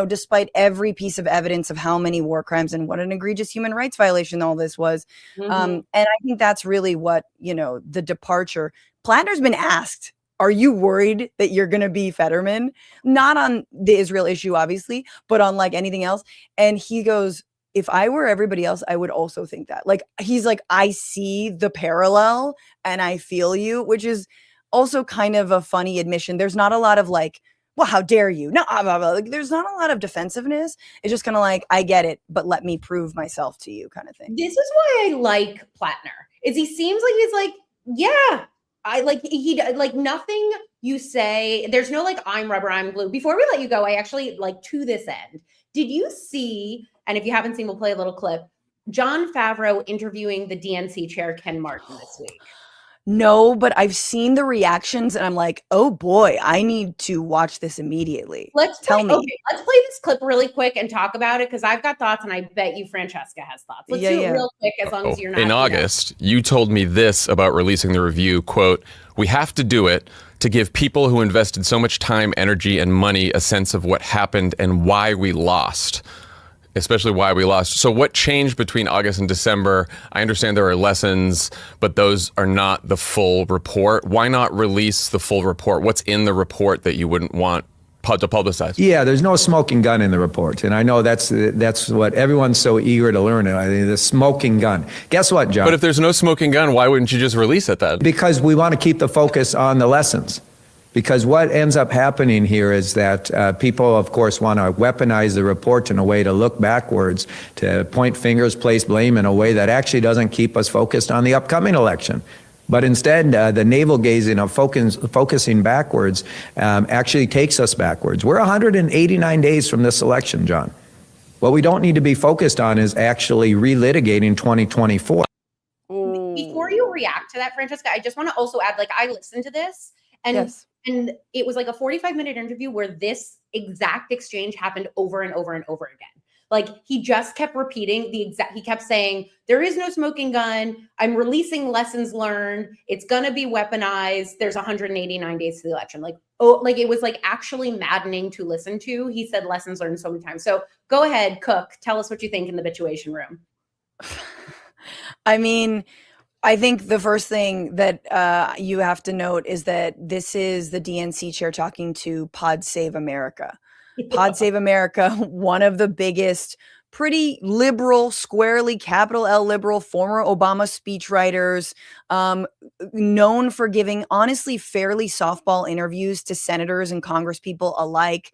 despite every piece of evidence of how many war crimes and what an egregious human rights violation all this was. And I think that's really what, the departure. Platner's been asked, are you worried that you're going to be Fetterman? Not on the Israel issue, obviously, but on like anything else. And he goes, if I were everybody else, I would also think that. Like, he's like, I see the parallel and I feel you, which is also kind of a funny admission. There's not a lot of like, well, how dare you? No, blah, blah, blah. Like, there's not a lot of defensiveness. It's just kind of like, I get it, but let me prove myself to you kind of thing. This is why I like Platner, is he seems like he's like, yeah, I like, he like nothing you say. There's no like, I'm rubber, I'm glue. Before we let you go, I actually like to this end. Did you see, and if you haven't seen, we'll play a little clip, John Favreau interviewing the DNC chair, Ken Martin, this week? No, but I've seen the reactions and I'm like, oh boy, I need to watch this immediately. Let's play this clip really quick and talk about it, because I've got thoughts and I bet you Francesca has thoughts. Let's do it real quick, as long as you're not. In August, you told me this about releasing the review, quote, "We have to do it to give people who invested so much time, energy, and money a sense of what happened and why we lost." Especially why we lost. So what changed between August and December? I understand there are lessons, but those are not the full report. Why not release the full report? What's in the report that you wouldn't want to publicize? Yeah, there's no smoking gun in the report. And I know that's what everyone's so eager to learn. The smoking gun. Guess what, John? But if there's no smoking gun, why wouldn't you just release it then? Because we want to keep the focus on the lessons. Because what ends up happening here is that people, of course, want to weaponize the report in a way to look backwards, to point fingers, place blame in a way that actually doesn't keep us focused on the upcoming election. But instead, the navel gazing of focusing backwards actually takes us backwards. We're 189 days from this election, John. What we don't need to be focused on is actually relitigating 2024. Before you react to that, Francesca, I just want to also add, like, I listened to this and and it was like a 45-minute interview where this exact exchange happened over and over and over again. Like, he just kept repeating he kept saying, there is no smoking gun. I'm releasing lessons learned. It's going to be weaponized. There's 189 days to the election. Like, it was like actually maddening to listen to. He said lessons learned so many times. So go ahead, Cook. Tell us what you think in the Bitchuation Room. I mean, I think the first thing that you have to note is that this is the DNC chair talking to Pod Save America. Pod Save America, one of the biggest, pretty liberal, squarely capital L liberal, former Obama speechwriters, known for giving honestly fairly softball interviews to senators and congresspeople alike.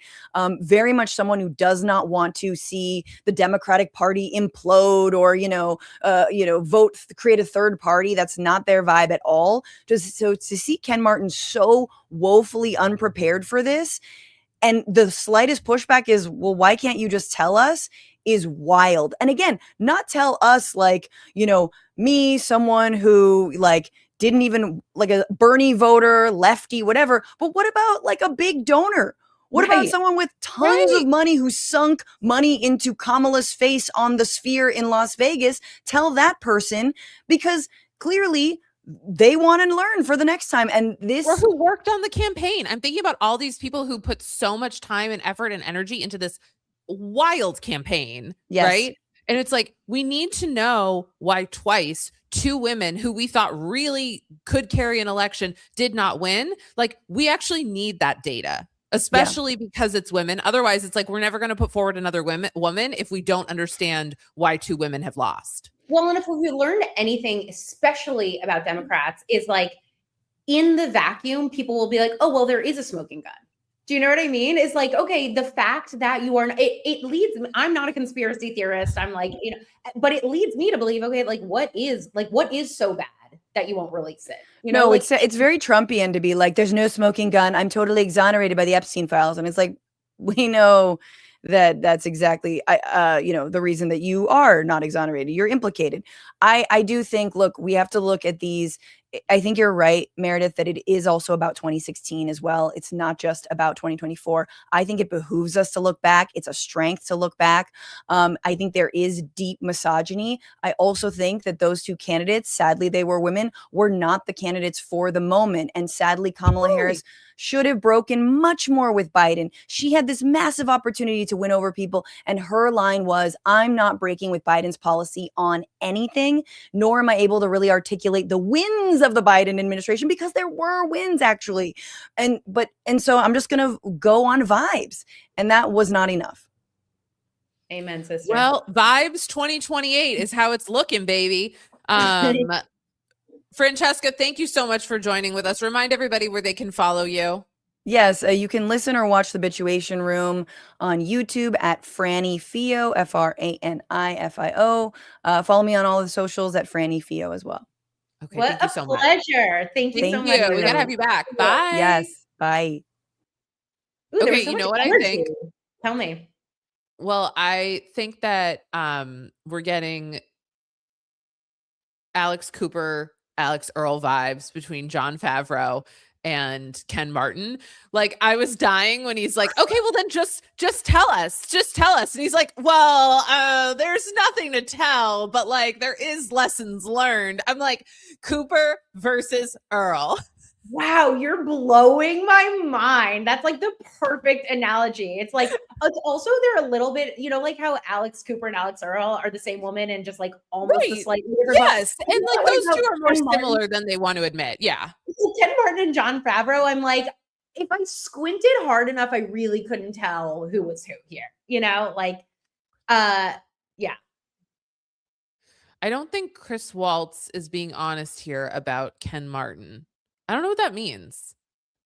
Very much someone who does not want to see the Democratic Party implode or create a third party. That's not their vibe at all. So to see Ken Martin so woefully unprepared for this, and the slightest pushback is, well, why can't you just tell us? Is wild. And again, not tell us like, me, someone who like didn't even like a Bernie voter, lefty, whatever. But what about like a big donor? What about someone with tons of money who sunk money into Kamala's face on the Sphere in Las Vegas? Tell that person, because clearly they want to learn for the next time. And this, or who worked on the campaign. I'm thinking about all these people who put so much time and effort and energy into this wild campaign, right? And it's like, we need to know why twice 2 women who we thought really could carry an election did not win. Like, we actually need that data, especially because it's women. Otherwise, it's like, we're never going to put forward another woman if we don't understand why 2 women have lost. Well, and if we learned anything, especially about Democrats, is like, in the vacuum, people will be like, oh, well, there is a smoking gun. Do you know what I mean? It's like, okay, the fact that you are, it leads me, I'm not a conspiracy theorist. I'm like, but it leads me to believe, okay, like what is so bad that you won't release it? It's very Trumpian to be like, there's no smoking gun. I'm totally exonerated by the Epstein files. And it's like, we know that's exactly, the reason that you are not exonerated. You're implicated. I do think, look, we have to look at these. I think you're right, Meredith, that it is also about 2016 as well. It's not just about 2024. I think it behooves us to look back. It's a strength to look back. I think there is deep misogyny. I also think that those 2 candidates, sadly, they were women, were not the candidates for the moment. And sadly, Kamala Harris should have broken much more with Biden. She had this massive opportunity to win over people. And her line was, I'm not breaking with Biden's policy on anything, nor am I able to really articulate the wins of the Biden administration, because there were wins actually. And so I'm just going to go on vibes. And that was not enough. Amen, sister. Well, vibes 2028 is how it's looking, baby. Francesca, thank you so much for joining with us. Remind everybody where they can follow you. Yes, you can listen or watch the Bitchuation Room on YouTube at Franny Fio, FRANIFIO. Follow me on all the socials at Franny Fio as well. Okay, what thank you so much. Pleasure. Thank you so much. We gotta have you back. Bye. Yes, bye. Ooh, okay, you know what I think? Tell me. Well, I think that we're getting Alex Cooper, Alex Earl vibes between Jon Favreau and Ken Martin. Like, I was dying when he's like, okay, well then just tell us. And he's like, well, there's nothing to tell, but like there is lessons learned. I'm like, Cooper versus Earl. Wow, you're blowing my mind. That's like the perfect analogy. It's like, it's also they're a little bit, like how Alex Cooper and Alex Earl are the same woman and just like almost a slightly different. Yes, and like those 2 are more similar than they want to admit. Yeah. Ken Martin and Jon Favreau, I'm like, if I squinted hard enough, I really couldn't tell who was who here. Yeah. I don't think Chris Waltz is being honest here about Ken Martin. I don't know what that means.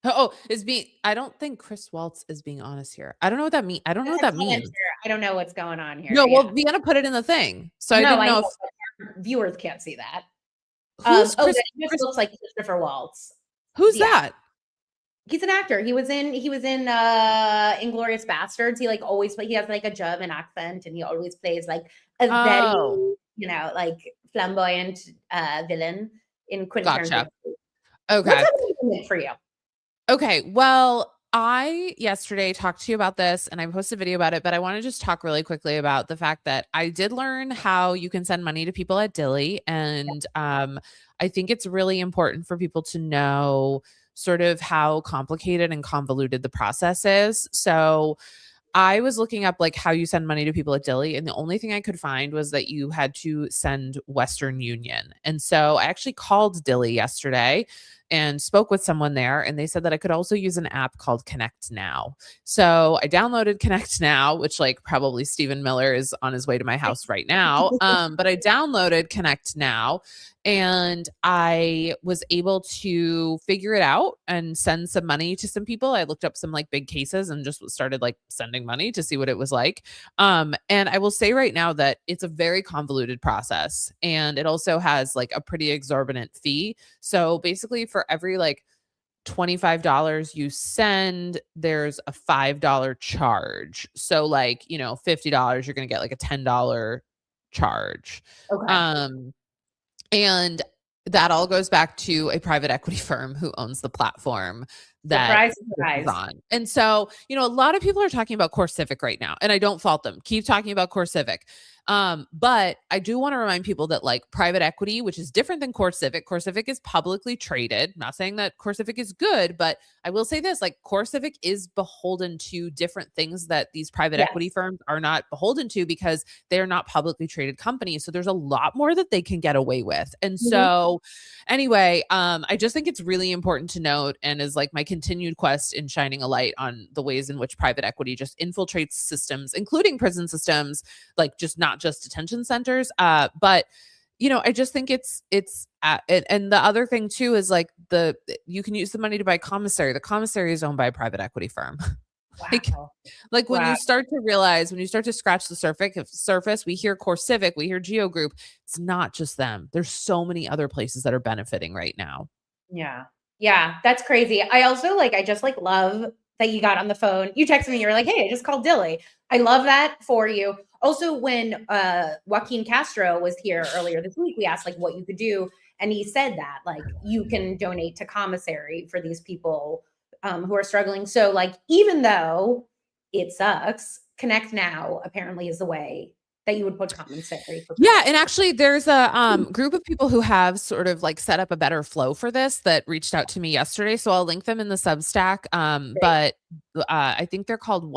I don't think Chris Waltz is being honest here. I don't know what that means. I don't know what that means. I don't know what's going on here. No, well, Vienna put it in the thing. So I didn't know if viewers can't see that. Who's Chris looks like Christopher Waltz. Who's that? He's an actor. He was in Inglourious Bastards. He he has like a German accent, and he always plays like a very, like flamboyant villain in Quentin Tarantino. Okay. What's for you? Okay. Well, I yesterday talked to you about this and I posted a video about it, but I want to just talk really quickly about the fact that I did learn how you can send money to people at Dilley. And I think it's really important for people to know sort of how complicated and convoluted the process is. So I was looking up like how you send money to people at Dilley, and the only thing I could find was that you had to send Western Union. And so I actually called Dilley yesterday and spoke with someone there, and they said that I could also use an app called Connect Now. So I downloaded Connect Now, which like probably Stephen Miller is on his way to my house right now. But I downloaded Connect Now, and I was able to figure it out and send some money to some people. I looked up some like big cases and just started like sending money to see what it was like. And I will say right now that it's a very convoluted process, and it also has like a pretty exorbitant fee. So basically for every like $25 you send, there's a $5 charge. So like, you know, $50, you're going to get like a $10 charge. Okay. And that all goes back to a private equity firm who owns the platform that Surprise, this is surprise. on. And so, you know, a lot of people are talking about Core Civic right now, and I don't fault them. Keep talking about Core Civic. But I do want to remind people that like private equity, which is different than Core Civic is publicly traded. I'm not saying that Core Civic is good, but I will say this, like Core Civic is beholden to different things that these private equity firms are not beholden to because they're not publicly traded companies. So there's a lot more that they can get away with. And so anyway, I just think it's really important to note, and is like my continued quest in shining a light on the ways in which private equity just infiltrates systems, including prison systems, like just not just detention centers. But you know, I just think it's and the other thing too is like you can use the money to buy commissary. The commissary is owned by a private equity firm. Wow. Like when you start to realize, when you start to scratch the surface, we hear Core Civic, we hear Geo Group. It's not just them. There's so many other places that are benefiting right now. Yeah. Yeah. That's crazy. I also I just love that you got on the phone. You texted me, you were like, hey, I just called Dilley. I love that for you. Also, when Joaquin Castro was here earlier this week, we asked what you could do. And he said that you can donate to commissary for these people who are struggling. So even though it sucks, Connect Now apparently is the way that you would put commissary. Yeah. And actually there's a group of people who have sort of set up a better flow for this that reached out to me yesterday. So I'll link them in the Substack. But I think they're called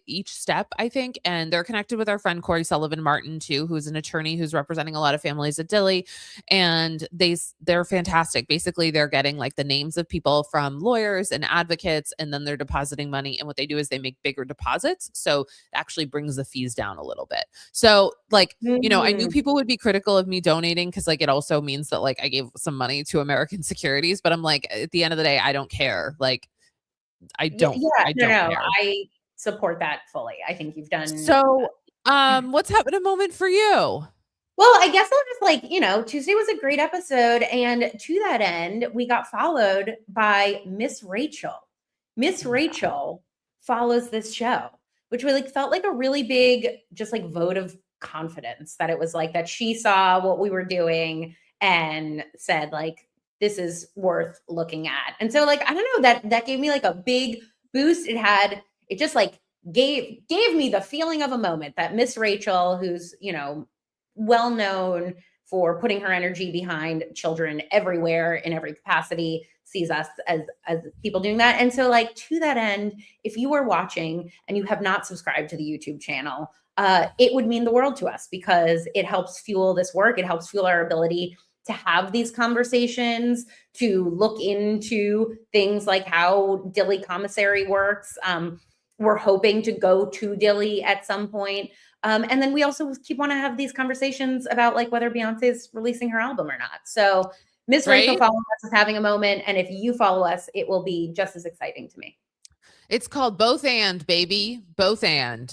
Each Step, I think. And they're connected with our friend Corey Sullivan Martin too, who's an attorney who's representing a lot of families at Dilley. And they're fantastic. Basically, they're getting the names of people from lawyers and advocates, and then they're depositing money. And what they do is they make bigger deposits. So it actually brings the fees down a little bit. So you know, I knew people would be critical of me donating because it also means that I gave some money to American Securities, but I'm at the end of the day, I don't care. I don't care. I support that fully. I think you've done so. What's happened a moment for you? Well, I guess I'll just Tuesday was a great episode, and to that end, we got followed by Miss Rachel. Miss Rachel follows this show, which we felt like a really big just vote of confidence that it was that she saw what we were doing and said this is worth looking at. And so I don't know, that gave me a big boost. It just gave me the feeling of a moment that Miss Rachel, who's well known for putting her energy behind children everywhere in every capacity, sees us as people doing that. And so to that end, if you are watching and you have not subscribed to the YouTube channel, it would mean the world to us because it helps fuel this work. It helps fuel our ability to have these conversations, to look into things like how Dilley commissary works. We're hoping to go to Dilley at some point. And then we also want to have these conversations about whether Beyoncé is releasing her album or not. So Miss Rachel following us is having a moment. And if you follow us, it will be just as exciting to me. It's called Both And, baby. Both And.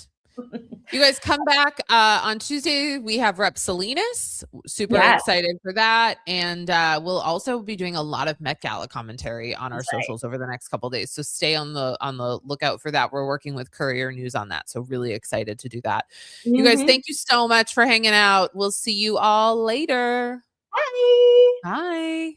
You guys come back on Tuesday. We have Rep Salinas. Super excited for that. And we'll also be doing a lot of Met Gala commentary on our socials over the next couple of days. So stay on the lookout for that. We're working with Courier News on that. So really excited to do that. You guys, thank you so much for hanging out. We'll see you all later. Bye. Bye.